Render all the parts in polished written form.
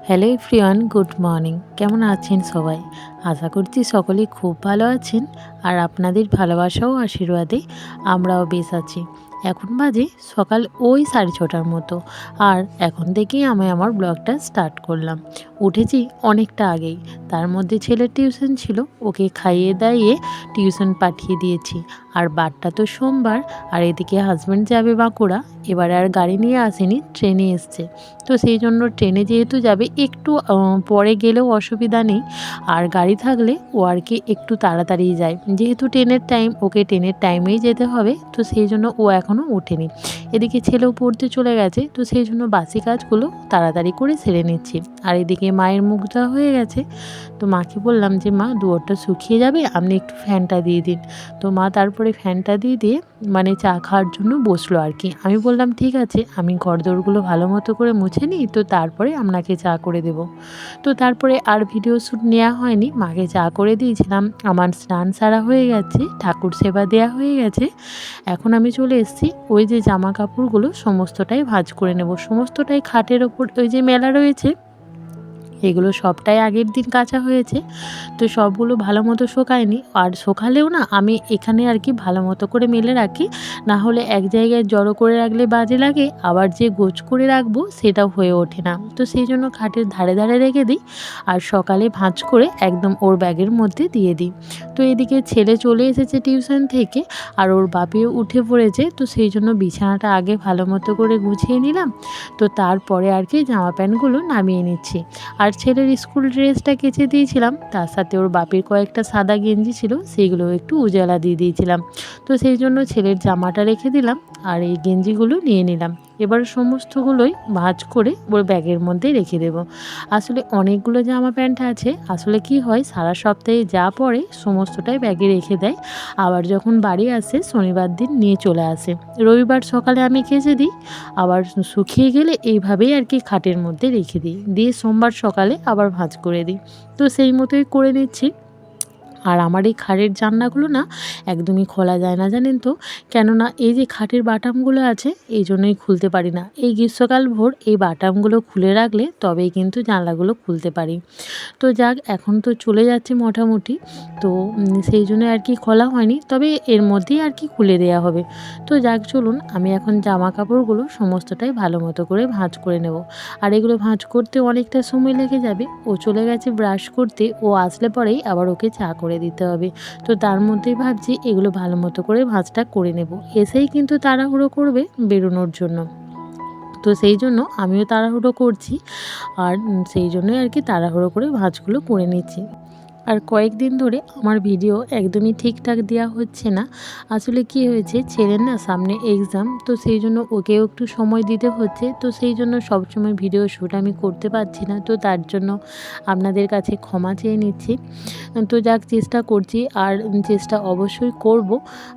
Hello everyone, good morning. কেমন আছেন সবাই? আশা করছি সকলেই খুব ভালো আছেন। আর আপনাদের ভালোবাসা ও আশীর্বাদে আমরাও বেশ আছি। এখন বাজে সকাল ওই 6:30টার মতো। আর এখন থেকেই আমি আমার ব্লগটা স্টার্ট করলাম। উঠেছি অনেকটা আগেই। তার মধ্যে ছেলের টিউশন ছিল, ওকে খাইয়ে দাইয়ে টিউশন পাঠিয়ে দিয়েছি। আর বারটা তো সোমবার, আর এদিকে হাজব্যান্ড যাবে বাঁকুড়া। এবারে আর গাড়ি নিয়ে আসেনি, ট্রেনে এসছে। তো সেই জন্য ট্রেনে যেহেতু যাবে একটু পরে গেলেও অসুবিধা নেই। আর গাড়ি থাকলে ও আর কি একটু তাড়াতাড়ি যায়, যেহেতু ট্রেনের টাইম, ওকে ট্রেনের টাইমেই যেতে হবে। তো সেই জন্য ও এখনও ওঠেনি। এদিকে ছেলেও পড়তে চলে গেছে, তো সেই জন্য বাসি কাজগুলো তাড়াতাড়ি করে সেরে নিচ্ছি। আর এদিকে মায়ের মুখ ধোয়া হয়ে গেছে। তো মাকে বললাম যে মা, দুয়ারটা শুকিয়ে যাবে, আপনি একটু ফ্যানটা দিয়ে দিন। তো মা তারপরে ফ্যানটা দিয়ে মানে চা খাওয়ার জন্য বসলো আর কি। আমি বললাম ঠিক আছে, আমি ঘরদোরগুলো ভালো মতো করে মুছে নিই, তো তারপরে আপনাকে চা করে দেব। তো তারপরে আর ভিডিও শ্যুট নেওয়া হয়নি, মাকে চা করে দিয়েছিলাম। আমার স্নান সারা হয়ে গেছে, ঠাকুর সেবা দেওয়া হয়ে গেছে। এখন আমি চলে এসেছি ওই যে জামা কাপড়গুলো সমস্তটাই ভাঁজ করে নেব। সমস্তটাই খাটের ওপর ওই যে মেলা রয়েছে, এগুলো সবটাই আগের দিন কাচা হয়েছে। তো সবগুলো ভালো মতো শোকায়নি। আর শোকালেও না, আমি এখানে আর কি ভালো মতো করে মেলে রাখি। না হলে এক জায়গায় জড়ো করে রাখলে বাজে লাগে, আবার যে গোছ করে রাখবো সেটাও হয়ে ওঠে না। তো সেই জন্য খাটের ধারে ধারে রেখে দিই। আর সকালে ভাঁজ করে একদম ওর ব্যাগের মধ্যে দিয়ে দিই। তো এদিকে ছেলে চলে এসেছে টিউশন থেকে, আর ওর বাপিও উঠে পড়েছে। তো সেই জন্য বিছানাটা আগে ভালো মতো করে গুছিয়ে নিলাম। তো তারপরে আর কি জামা প্যান্টগুলো নামিয়ে নিচ্ছি। আর ছেলের স্কুল ড্রেসটা কেচে দিয়েছিলাম, তার সাথে ওর বাপির কয়েকটা সাদা গেঞ্জি ছিল, সেইগুলো একটু উজালা দিয়ে দিয়েছিলাম। তো সেই জন্য ছেলের জামাটা রেখে দিলাম, আর এই গেঞ্জিগুলো নিয়ে নিলাম। এবার সমস্তগুলোই ভাঁজ করে ওর ব্যাগের মধ্যে রেখে দেব। আসলে অনেকগুলো জামা প্যান্ট আছে। আসলে কি হয়, সারা সপ্তাহে যা পরে সমস্তটাই ব্যাগে রেখে দেয়। আবার যখন বাড়ি আসে শনিবার দিন নিয়ে চলে আসে। রবিবার সকালে আমি কেচে দিই, আবার শুকিয়ে গেলে এইভাবেই আর কি খাটের মধ্যে রেখে দিই, দিয়ে সোমবার সকালে আবার ভাঁজ করে দিই। তো সেই মতোই করে নিচ্ছি। আর আমার এই খাটের জানলাগুলো না একদমই খোলা যায় না, জানেন তো। কেননা এই যে খাটের বাটামগুলো আছে, এই জন্যই খুলতে পারি না। এই গ্রীষ্মকাল ভোর এই বাটামগুলো খুলে রাখলে তবেই কিন্তু জানলাগুলো খুলতে পারি। তো যাক, এখন তো চলে যাচ্ছে মোটামুটি। তো সেই জন্য আর কি খোলা হয়নি, তবে এর মধ্যেই আর কি খুলে দেওয়া হবে। তো যাক, চলুন আমি এখন জামা কাপড়গুলো সমস্তটাই ভালো মতো করে ভাঁজ করে নেব। আর এগুলো ভাঁজ করতে অনেকটা সময় লেগে যাবে। ও চলে গেছে ব্রাশ করতে, ও আসলে পরেই আবার ওকে চা করে দিতে হবে। তো তার মধ্যেই ভাবছি এগুলো ভালো মতো করে ভাঁজটা করে নেব। এসেই কিন্তু তাড়াহুড়ো করবে বেরোনোর জন্য। তো সেই জন্য আমিও তাড়াহুড়ো করছি। আর সেই জন্যই আর কি তাড়াহুড়ো করে ভাঁজগুলো করে নিচ্ছি। আর কয়েকদিন ধরে আমার ভিডিও একদমই ঠিকঠাক দেওয়া হচ্ছে না। আসলে কি হয়েছে, ছেলের না সামনে এক্সাম, তো সেই জন্য ওকেও একটু সময় দিতে হচ্ছে। তো সেই জন্য সবসময় ভিডিও শ্যুট আমি করতে পারছি না। তো তার জন্য আপনাদের কাছে ক্ষমা চেয়ে নিচ্ছি। তো যাক, চেষ্টা করছি, আর চেষ্টা অবশ্যই করব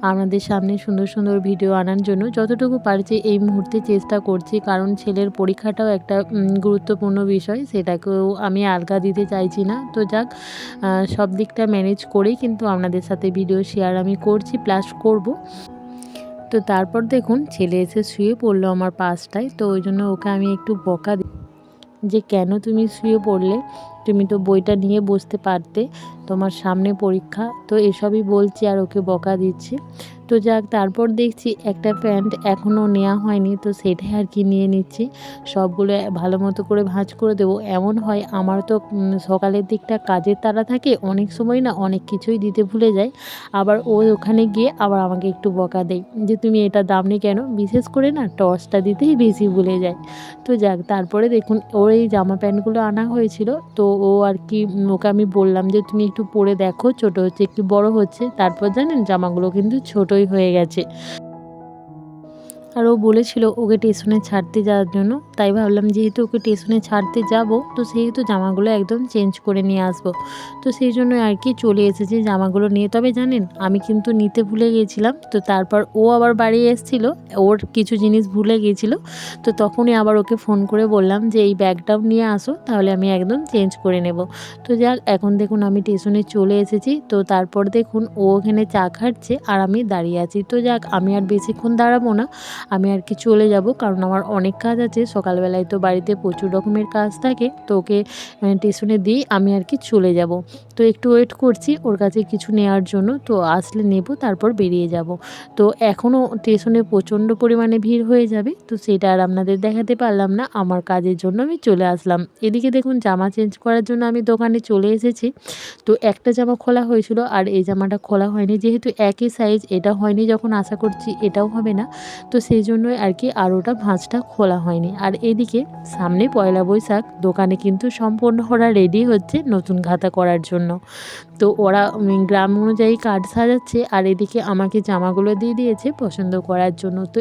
আপনাদের সামনে সুন্দর সুন্দর ভিডিও আনার জন্য। যতটুকু পারছি এই মুহূর্তে চেষ্টা করছি, কারণ ছেলের পরীক্ষাটাও একটা গুরুত্বপূর্ণ বিষয়, সেটাকেও আমি আলগা দিতে চাইছি না। তো যাক, সব দিকটা ম্যানেজ করেই কিন্তু আপনাদের সাথে ভিডিও শেয়ার আমি করছি, প্লাস করব। তো তারপর দেখুন ছেলে এসে শুয়ে পড়লো আমার পাশটায়। তো ওই জন্য ওকে আমি একটু বকা দিই যে কেন তুমি শুয়ে পড়লে, তুমি তো বইটা নিয়ে বসতে পারতে, তোমার সামনে পরীক্ষা। তো এসবই বলছি আর ওকে বকা দিচ্ছি। তো যাক, তারপর দেখছি একটা প্যান্ট এখনও নেওয়া হয়নি, তো সেটাই আর কি নিয়ে নিচ্ছি। সবগুলো ভালো মতো করে ভাঁজ করে দেবো। এমন হয় আমার তো সকালের দিকটা কাজের তাড়া থাকে, অনেক সময় না অনেক কিছুই দিতে ভুলে যাই। আবার ও ওখানে গিয়ে আবার আমাকে একটু বকা দেয় যে তুমি এটা দাওনি কেন, বিশেষ করে না টর্চটা দিতেই বেশি ভুলে যায়। তো যাক, তারপরে দেখুন ওর এই জামা প্যান্টগুলো আনা হয়েছিল। তো ও আর কি ওকে আমি বললাম যে তুমি একটু পরে দেখো, ছোট হচ্ছে কি বড় হচ্ছে। তারপর জানেন জামাগুলো কিন্তু ছোটই হয়ে গেছে। আর ও বলেছিল ওকে স্টেশনে ছাড়তে যাওয়ার জন্য, তাই ভাবলাম যেহেতু ওকে স্টেশনে ছাড়তে যাব, তো সেহেতু জামাগুলো একদম চেঞ্জ করে নিয়ে আসবো। তো সেই জন্য আর কি চলে এসেছি জামাগুলো নিয়ে। তবে জানেন আমি কিন্তু নিতে ভুলে গিয়েছিলাম। তো তারপর ও আবার বাড়ি এসেছিল, ওর কিছু জিনিস ভুলে গিয়েছিল। তো তখনই আবার ওকে ফোন করে বললাম যে এই ব্যাগটাও নিয়ে আসো, তাহলে আমি একদম চেঞ্জ করে নেব। তো যাক, এখন দেখুন আমি স্টেশনে চলে এসেছি। তো তারপর দেখুন ও ওখানে চা খাচ্ছে আর আমি দাঁড়িয়ে আছি। তো যাক, আমি আর বেশিক্ষণ দাঁড়াবো না, আমি আর কি চলে যাব, কারণ আমার অনেক কাজ আছে। সকালবেলায় তো বাড়িতে প্রচুর রকমের কাজ থাকে, তো ওকে স্টেশনে দিয়েই আমি আর কি চলে যাব। তো একটু ওয়েট করছি ওর কাছে কিছু নেওয়ার জন্য, তো আসলে নেব তারপর বেরিয়ে যাব। তো এখনও স্টেশনে প্রচণ্ড পরিমাণে ভিড় হয়ে যাবে, তো সেটা আর আপনাদের দেখাতে পারলাম না। আমার কাজের জন্য আমি চলে আসলাম। এদিকে দেখুন জামা চেঞ্জ করার জন্য আমি দোকানে চলে এসেছি। তো একটা জামা খোলা হয়েছিল আর এই জামাটা খোলা হয়নি, যেহেতু একই সাইজ, এটা হয়নি যখন আশা করছি এটাও হবে না, তো সেই জন্যই আর কি আরোটা ভাঁজটা খোলা হয়নি। আর এদিকে সামনে পয়লা বৈশাখ, দোকানে কিন্তু সম্পূর্ণ ওরা রেডি হচ্ছে নতুন খাতা করার জন্য। তো ওরা গ্রাম অনুযায়ী কার্ড সাজাচ্ছে, আর এদিকে আমাকে জামাগুলো দিয়ে দিয়েছে পছন্দ করার জন্য। তো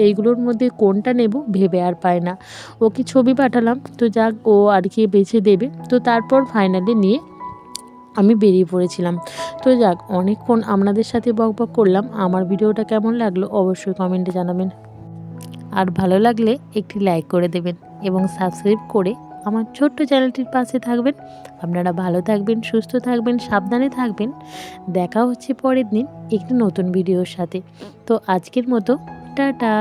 এইগুলোর মধ্যে কোনটা নেব ভেবে আর পায় না। ওকে ছবি পাঠালাম, তো যাক ও আর কি বেছে দেবে। তো তারপর ফাইনালি নিয়ে আমি বেরিয়ে পড়েছিলাম। তো যাক, অনেকক্ষণ আপনাদের সাথে বকবক করলাম। আমার ভিডিওটা কেমন লাগলো অবশ্যই কমেন্টে জানাবেন, আর ভালো লাগলে একটি লাইক করে দেবেন এবং সাবস্ক্রাইব করে আমার ছোট্ট চ্যানেলটির পাশে থাকবেন। আপনারা ভালো থাকবেন, সুস্থ থাকবেন, সাবধানে থাকবেন। দেখা হচ্ছে পরের দিন একটি নতুন ভিডিওর সাথে। তো আজকের মতো টাটা।